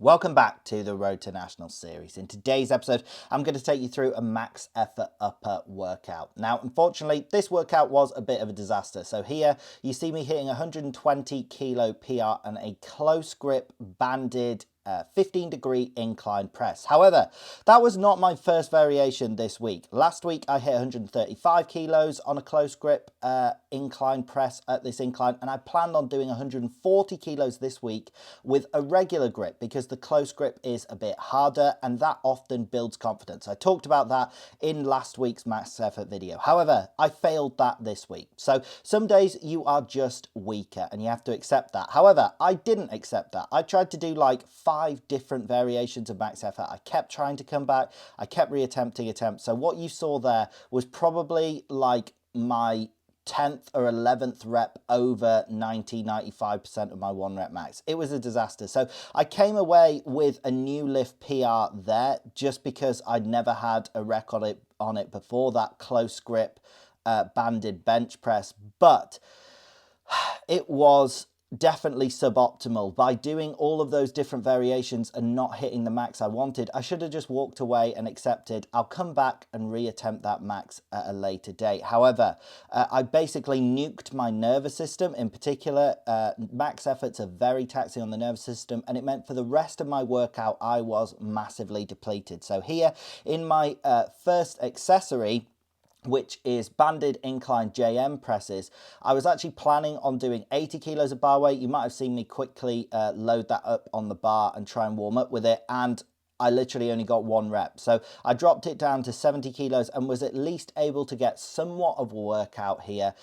Welcome back to the Road to National series. In today's episode, I'm going to take you through a max effort upper workout. Now, unfortunately, this workout was a bit of a disaster. So here you see me hitting 120 kilo PR and a close grip banded 15-degree incline press. However, that was not my first variation this week. Last week, I hit 135 kilos on a close grip incline press at this incline, and I planned on doing 140 kilos this week with a regular grip because the close grip is a bit harder and that often builds confidence. I talked about that in last week's max effort video. However, I failed that this week. So some days you are just weaker and you have to accept that. However, I didn't accept that. I tried to do like 5 different variations of max effort. I kept trying to come back. I kept reattempting attempts. So what you saw there was probably like my 10th or 11th rep over 95% of my 1 rep max. It was a disaster. So I came away with a new lift PR there just because I'd never had a record on it before, that close grip banded bench press. But it was definitely suboptimal. By doing all of those different variations and not hitting the max I wanted, I should have just walked away and accepted I'll come back and reattempt that max at a later date. However, I basically nuked my nervous system. In particular, max efforts are very taxing on the nervous system, and it meant for the rest of my workout I was massively depleted. So here in my first accessory, which is banded incline JM presses, I was actually planning on doing 80 kilos of bar weight. You might have seen me quickly load that up on the bar and try and warm up with it, and I literally only got 1 rep. So I dropped it down to 70 kilos and was at least able to get somewhat of a workout here.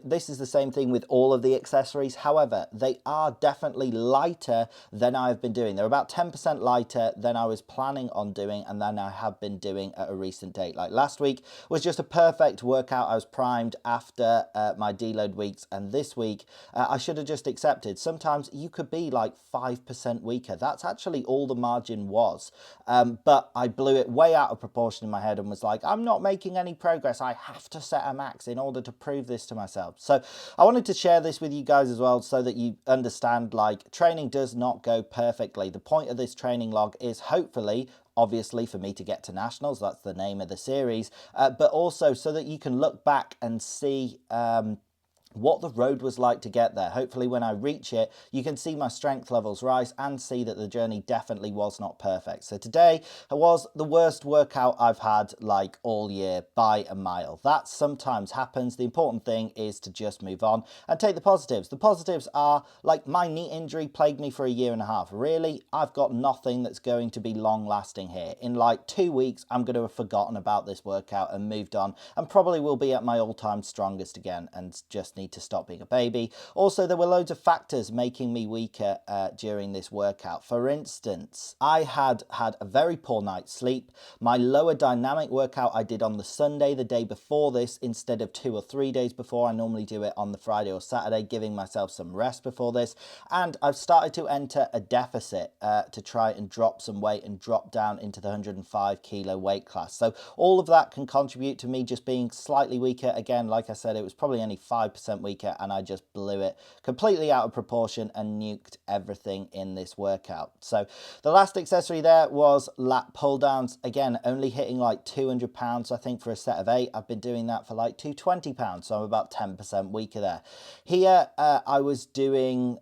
This is the same thing with all of the accessories. However, they are definitely lighter than I've been doing. They're about 10% lighter than I was planning on doing and than I have been doing at a recent date. Like last week was just a perfect workout. I was primed after my deload weeks, and this week I should have just accepted. Sometimes you could be like 5% weaker. That's actually all the margin was. But I blew it way out of proportion in my head and was like, I'm not making any progress. I have to set a max in order to prove this to myself. So I wanted to share this with you guys as well so that you understand, like, training does not go perfectly. The point of this training log is hopefully, obviously, for me to get to nationals. That's the name of the series, but also so that you can look back and see what the road was like to get there. Hopefully when I reach it, you can see my strength levels rise and see that the journey definitely was not perfect. So today was the worst workout I've had like all year by a mile. That sometimes happens. The important thing is to just move on and take the positives. The positives are, like, my knee injury plagued me for a year and a half. Really, I've got nothing that's going to be long lasting here. In like 2 weeks, I'm going to have forgotten about this workout and moved on, and probably will be at my all-time strongest again and just need to stop being a baby. Also, there were loads of factors making me weaker during this workout. For instance, I had a very poor night's sleep. My lower dynamic workout I did on the Sunday, the day before this, instead of 2 or 3 days before. I normally do it on the Friday or Saturday, giving myself some rest before this. And I've started to enter a deficit to try and drop some weight and drop down into the 105 kilo weight class. So all of that can contribute to me just being slightly weaker. Again, like I said, it was probably only 5% weaker, and I just blew it completely out of proportion and nuked everything in this workout. So the last accessory there was lat pull downs. Again, only hitting like 200 pounds, I think, for a set of 8. I've been doing that for like 220 pounds, so I'm about 10% weaker there. Here, I was doing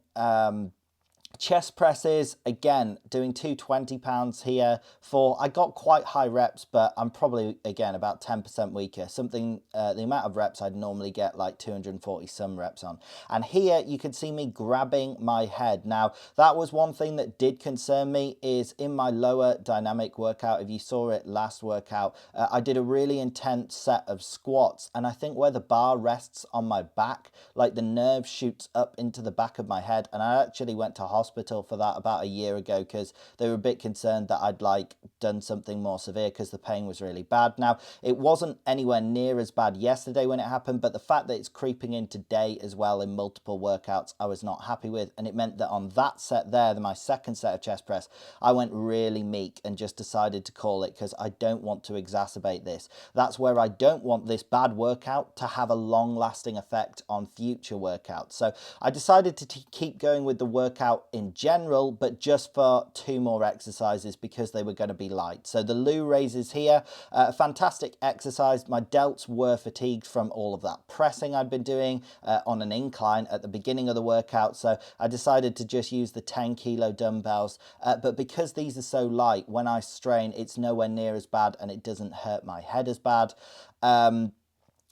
chest presses, again, doing 220 pounds here for, I got quite high reps, but I'm probably, again, about 10% weaker. Something, the amount of reps I'd normally get like 240 some reps on. And here you can see me grabbing my head. Now, that was one thing that did concern me, is in my lower dynamic workout, if you saw it last workout, I did a really intense set of squats, and I think where the bar rests on my back, like the nerve shoots up into the back of my head, and I actually went to hospital for that about a year ago because they were a bit concerned that I'd like done something more severe because the pain was really bad. Now, it wasn't anywhere near as bad yesterday when it happened, but the fact that it's creeping in today as well in multiple workouts, I was not happy with. And it meant that on that set there, my second set of chest press, I went really meek and just decided to call it because I don't want to exacerbate this. That's where I don't want this bad workout to have a long-lasting effect on future workouts. So I decided to keep going with the workout in general, but just for 2 more exercises because they were going to be light. So the loo raises here, a fantastic exercise. My delts were fatigued from all of that pressing I'd been doing on an incline at the beginning of the workout, so I decided to just use the 10 kilo dumbbells, but because these are so light, when I strain, it's nowhere near as bad and it doesn't hurt my head as bad.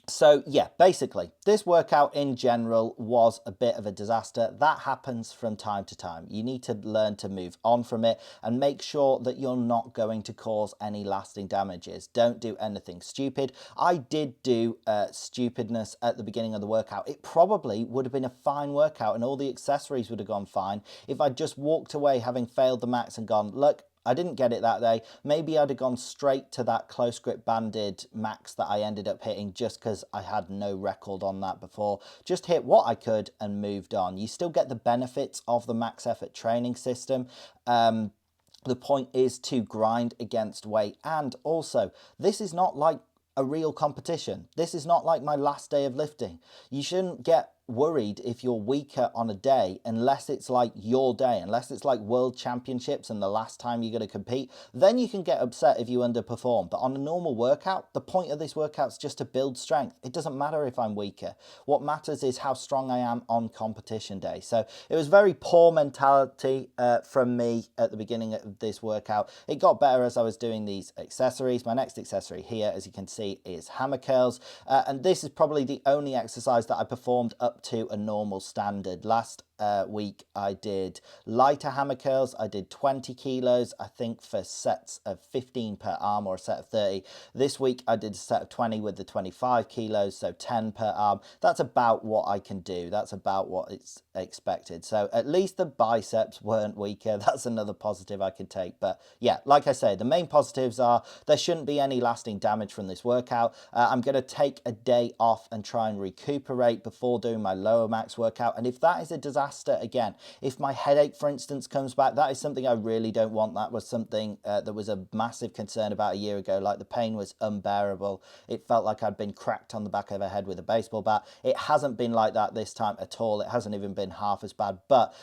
So yeah, basically, this workout in general was a bit of a disaster. That happens from time to time. You need to learn to move on from it and make sure that you're not going to cause any lasting damages. Don't do anything stupid. I did do stupidness at the beginning of the workout. It probably would have been a fine workout and all the accessories would have gone fine if I just walked away having failed the max and gone, look, I didn't get it that day. Maybe I'd have gone straight to that close grip banded max that I ended up hitting just because I had no record on that before. Just hit what I could and moved on. You still get the benefits of the max effort training system. The point is to grind against weight. And also, this is not like a real competition. This is not like my last day of lifting. You shouldn't get worried if you're weaker on a day unless it's like your day, unless it's like world championships and the last time you're going to compete. Then you can get upset if you underperform. But on a normal workout, the point of this workout is just to build strength. It doesn't matter if I'm weaker. What matters is how strong I am on competition day. So it was very poor mentality from me at the beginning of this workout. It got better as I was doing these accessories. My next accessory here, as you can see, is hammer curls. And this is probably the only exercise that I performed up to a normal standard. Last week I did lighter hammer curls. I did 20 kilos, I think, for sets of 15 per arm or a set of 30. This week I did a set of 20 with the 25 kilos, so 10 per arm. That's about what I can do. That's about what it's expected. So at least the biceps weren't weaker. That's another positive I could take. But yeah, like I say, the main positives are there shouldn't be any lasting damage from this workout. I'm going to take a day off and try and recuperate before doing my lower max workout. And if that is a disaster again, if my headache, for instance, comes back, that is something I really don't want. That was something that was a massive concern about a year ago. Like, the pain was unbearable. It felt like I'd been cracked on the back of a head with a baseball bat. It hasn't been like that this time at all. It hasn't even been half as bad. But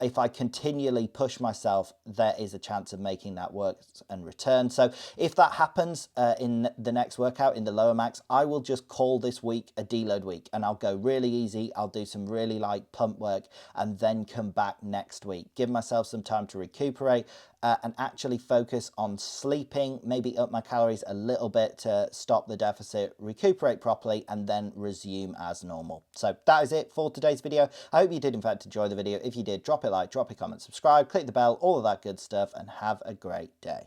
if I continually push myself, there is a chance of making that work and return. So if that happens in the next workout, in the lower max, I will just call this week a deload week and I'll go really easy. I'll do some really light pump work and then come back next week. Give myself some time to recuperate and actually focus on sleeping, maybe up my calories a little bit to stop the deficit, recuperate properly, and then resume as normal. So that is it for today's video. I hope you did in fact enjoy the video. If you did, drop a like, drop a comment, subscribe, click the bell, all of that good stuff, and have a great day.